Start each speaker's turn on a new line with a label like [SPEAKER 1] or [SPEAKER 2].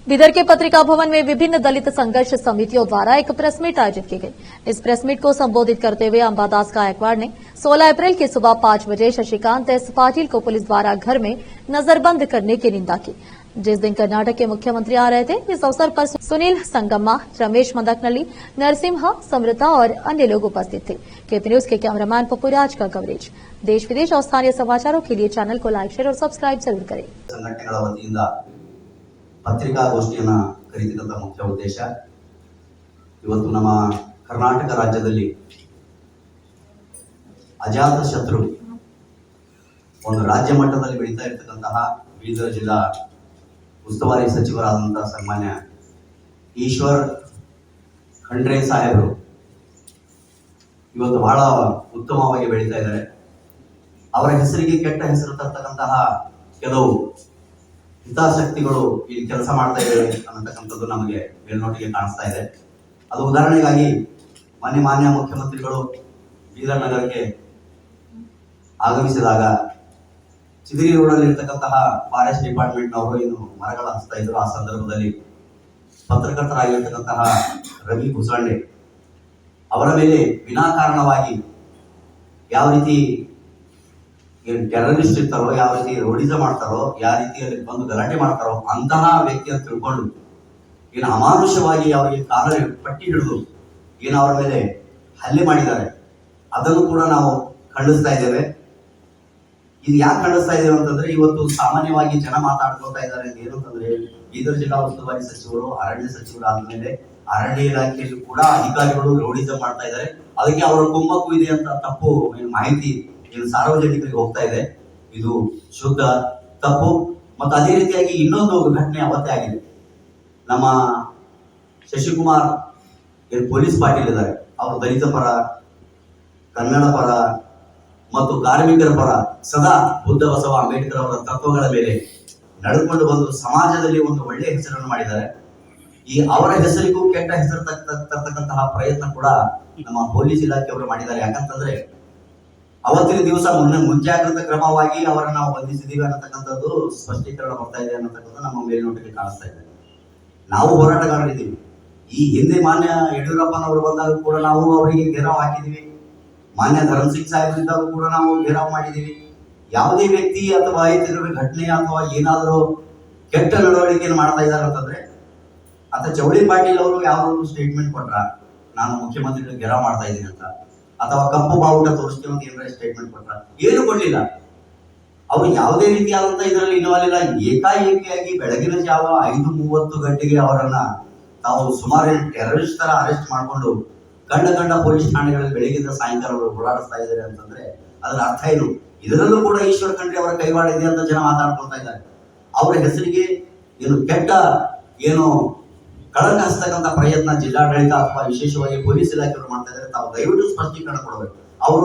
[SPEAKER 1] बिदर के पत्रिका भवन में विभिन्न दलित संघर्ष समितियों द्वारा एक प्रेस मीट आयोजित की गई। इस प्रेस मीट को संबोधित करते हुए अंबादास गायकवाड़ ने 16 अप्रैल की सुबह 5 बजे शशिकांत एस पाटिल को पुलिस द्वारा घर में नजरबंद करने की निंदा की। जिस दिन कर्नाटक के मुख्यमंत्री आ रहे थे, इस अवसर पर सुनील संगम्मा, रमेश मदकनल्ली, नरसिम्हा, समृता और अन्य लोग उपस्थित थे। केपी न्यूज के कैमरामैन पप्पू राज का कवरेज। देश विदेश और स्थानीय समाचारों के लिए चैनल को लाइक, शेयर और सब्सक्राइब जरूर करें।
[SPEAKER 2] ಪತ್ರಿಕಾಗೋಷ್ಠಿಯನ್ನು ಕರೆದಿದ್ದಂಥ ಮುಖ್ಯ ಉದ್ದೇಶ ಇವತ್ತು ನಮ್ಮ ಕರ್ನಾಟಕ ರಾಜ್ಯದಲ್ಲಿ ಅಜಾತ ಶತ್ರು ಒಂದು ರಾಜ್ಯ ಮಟ್ಟದಲ್ಲಿ ಬೆಳೀತಾ ಇರತಕ್ಕಂತಹ ಬೀದರ್ ಜಿಲ್ಲಾ ಉಸ್ತುವಾರಿ ಸಚಿವರಾದಂತಹ ಸನ್ಮಾನ್ಯ ಈಶ್ವರ್ ಖಂಡ್ರೆ ಸಾಹೇಬರು ಇವತ್ತು ಬಹಳ ಉತ್ತಮವಾಗಿ ಬೆಳೀತಾ ಇದ್ದಾರೆ. ಅವರ ಹೆಸರಿಗೆ ಕೆಟ್ಟ ಹೆಸರು ತರ್ತಕ್ಕಂತಹ ಕೆಲವು ಹಿತಾಸಕ್ತಿಗಳು ಇಲ್ಲಿ ಕೆಲಸ ಮಾಡ್ತಾ ಇದ್ದಾರೆ ಅನ್ನತಕ್ಕಂಥದ್ದು ನಮಗೆ ಮೇಲ್ನೋಟಿಗೆ ಕಾಣಿಸ್ತಾ ಇದೆ. ಅದು ಉದಾಹರಣೆಗಾಗಿ ಮಾನ್ಯ ಮುಖ್ಯಮಂತ್ರಿಗಳು ಬೀದರ್ ನಗರಕ್ಕೆ ಆಗಮಿಸಿದಾಗ ಚಿದಿರಿ ರೋಡಲ್ಲಿ ಇರ್ತಕ್ಕಂತಹ ಫಾರೆಸ್ಟ್ ಡಿಪಾರ್ಟ್ಮೆಂಟ್ನವರು ಏನು ಮರಗಳ ಹಚ್ತಾ ಇದ್ರು, ಆ ಸಂದರ್ಭದಲ್ಲಿ ಪತ್ರಕರ್ತರಾಗಿರ್ತಕ್ಕಂತಹ ರವಿ ಭುಸಂಡೆ ಅವರ ಮೇಲೆ ವಿನಾಕಾರಣವಾಗಿ ಯಾವ ರೀತಿ ಟೆರರಿಸ್ಟ್ ಇರ್ತಾರೋ, ಯಾವ ರೀತಿ ರೋಡಿಸಂ ಮಾಡ್ತಾರೋ, ಯಾವ ರೀತಿಯಲ್ಲಿ ಬಂದು ಗಲಾಟೆ ಮಾಡ್ತಾರೋ ಅಂತಹ ವ್ಯಕ್ತಿ ಅಂತ ತಿಳ್ಕೊಂಡು ಏನು ಅಮಾನುಷವಾಗಿ ಅವರಿಗೆ ಕಾಲ ಪಟ್ಟಿ ಹಿಡಿದು ಏನು ಅವರ ಮೇಲೆ ಹಲ್ಲೆ ಮಾಡಿದ್ದಾರೆ, ಅದನ್ನು ಕೂಡ ನಾವು ಖಂಡಿಸ್ತಾ ಇದ್ದೇವೆ. ಇದು ಯಾಕೆ ಖಂಡಿಸ್ತಾ ಇದ್ದೇವೆ ಅಂತಂದ್ರೆ, ಇವತ್ತು ಸಾಮಾನ್ಯವಾಗಿ ಜನ ಮಾತಾಡ್ಕೊಳ್ತಾ ಇದ್ದಾರೆ ಏನು ಅಂತಂದ್ರೆ, ಬೀದರ್ ಜಿಲ್ಲಾ ಉಸ್ತುವಾರಿ ಸಚಿವರು, ಅರಣ್ಯ ಸಚಿವರು ಆದ್ಮೇಲೆ ಅರಣ್ಯ ಇಲಾಖೆಯಲ್ಲಿ ಕೂಡ ಅಧಿಕಾರಿಗಳು ರೌಡಿಸಂ ಮಾಡ್ತಾ ಇದ್ದಾರೆ. ಅದಕ್ಕೆ ಅವರ ಕುಮ್ಮಕ್ಕು ಇದೆ ಅಂತ ತಪ್ಪು ಮಾಹಿತಿ ಇದು ಸಾರ್ವಜನಿಕರಿಗೆ ಹೋಗ್ತಾ ಇದೆ. ಇದು ಶುದ್ಧ ತಪ್ಪು. ಮತ್ತು ಅದೇ ರೀತಿಯಾಗಿ ಇನ್ನೊಂದು ಘಟನೆ ಅವತ್ತೇ ಆಗಿದೆ. ನಮ್ಮ ಶಶಿಕುಮಾರ್ ಪೊಲೀಸ್ ಪಾಟೀಲ್ ಇದ್ದಾರೆ, ಅವರು ದಲಿತ ಪರ, ಕನ್ನಡ ಪರ ಮತ್ತು ಕಾರ್ಮಿಕರ ಪರ ಸದಾ ಬುದ್ಧ ಬಸವ ಅಂಬೇಡ್ಕರ್ ಅವರ ತತ್ವಗಳ ಮೇಲೆ ನಡೆದುಕೊಂಡು ಬಂದು ಸಮಾಜದಲ್ಲಿ ಒಂದು ಒಳ್ಳೆಯ ಹೆಸರನ್ನು ಮಾಡಿದ್ದಾರೆ. ಈ ಅವರ ಹೆಸರಿಗೂ ಕೆಟ್ಟ ಹೆಸರು ತರ್ತಕ್ಕಂತಹ ಪ್ರಯತ್ನ ಕೂಡ ನಮ್ಮ ಪೊಲೀಸ್ ಇಲಾಖೆಯವರು ಮಾಡಿದ್ದಾರೆ. ಯಾಕಂತಂದ್ರೆ ಅವತ್ತಿನ ದಿವಸ ಮುಂಜಾಗ್ರತಾ ಕ್ರಮವಾಗಿ ಅವರನ್ನು ನಾವು ಬಂಧಿಸಿದೀವಿ ಅನ್ನತಕ್ಕಂಥದ್ದು ಸ್ಪಷ್ಟೀಕರಣ ಬರ್ತಾ ಇದೆ ಅನ್ನತಕ್ಕಂಥದ್ದು ನಮ್ಮ ಮೇಲ್ನೋಟಕ್ಕೆ ಕಾಣಿಸ್ತಾ ಇದೆ. ನಾವು ಹೋರಾಟಗಾರರಿದ್ದೀವಿ. ಈ ಹಿಂದೆ ಮಾನ್ಯ ಯಡಿಯೂರಪ್ಪನವರು ಬಂದಾಗ ಕೂಡ ನಾವು ಅವರಿಗೆ ಘೇರಾವ್ ಹಾಕಿದೀವಿ. ಮಾನ್ಯ ಧರ್ಮಸಿಂಗ್ ಸಾಹೇಬ್ ಇದ್ದಾಗ ಕೂಡ ನಾವು ಘೇರಾವ್ ಮಾಡಿದೀವಿ. ಯಾವುದೇ ವ್ಯಕ್ತಿ ಅಥವಾ ಅಹಿತಕರ ಘಟನೆ ಅಥವಾ ಏನಾದರೂ ಕೆಟ್ಟ ನಡವಳಿಕೆಯನ್ನು ಮಾಡ್ತಾ ಇದ್ದಾರೆ ಅಂತಂದ್ರೆ, ಅಥವಾ ಚೌಳಿ ಪಾಟೀಲ್ ಅವರು ಯಾವ್ದಾದ್ರು ಸ್ಟೇಟ್ಮೆಂಟ್ ಕೊಟ್ರ ನಾನು ಮುಖ್ಯಮಂತ್ರಿಗಳು ಘೇರಾವ್ ಮಾಡ್ತಾ ಇದ್ದೀನಿ ಅಂತ, ಅಥವಾ ಕಪ್ಪು ಬಾವುಟ ತೋರಿಸ್ತೀವಿ ಅಂತ ಏನಾರ ಸ್ಟೇಟ್ಮೆಂಟ್ ಕೊಟ್ರ, ಏನು ಕೊಡ್ಲಿಲ್ಲ. ಅವರು ಯಾವುದೇ ರೀತಿಯಾದಂತ ಇದರಲ್ಲಿ ಇನ್ವಾಲ್ವ್ ಇಲ್ಲ. ಏಕಾಏಕಿಯಾಗಿ ಬೆಳಗಿನ ಜಾವ 5:30 ಗಂಟೆಗೆ ಅವರನ್ನ ತಾವು ಸುಮಾರು ಟೆರರಿಸ್ಟ್ ತರ ಅರೆಸ್ಟ್ ಮಾಡಿಕೊಂಡು ಕಂಡ ಪೊಲೀಸ್ ಠಾಣೆಗಳಲ್ಲಿ ಬೆಳಗಿಂದ ಸಾಯಂಕಾಲ ಅವರು ಓಡಾಡಿಸ್ತಾ ಇದ್ದಾರೆ ಅಂತಂದ್ರೆ ಅದರ ಅರ್ಥ ಏನು? ಇದರಲ್ಲೂ ಕೂಡ ಈಶ್ವರ್ ಖಂಡ್ರೆ ಅವರ ಕೈವಾಡ ಇದೆ ಅಂತ ಜನ ಮಾತಾಡ್ಕೊಳ್ತಾ ಇದ್ದಾರೆ. ಅವರ ಹೆಸರಿಗೆ ಏನು ಕೆಟ್ಟ ಏನು ಕಳಂಕ ಹಚ್ಚತಕ್ಕಂಥ ಪ್ರಯತ್ನ ಜಿಲ್ಲಾಡಳಿತ ಅಥವಾ ವಿಶೇಷವಾಗಿ ಪೊಲೀಸ್ ಇಲಾಖೆಯವರು ಮಾಡ್ತಾ ಇದ್ದಾರೆ. ತಾವು ದಯವಿಟ್ಟು ಸ್ಪಷ್ಟೀಕರಣ ಕೊಡಬೇಕು. ಅವರು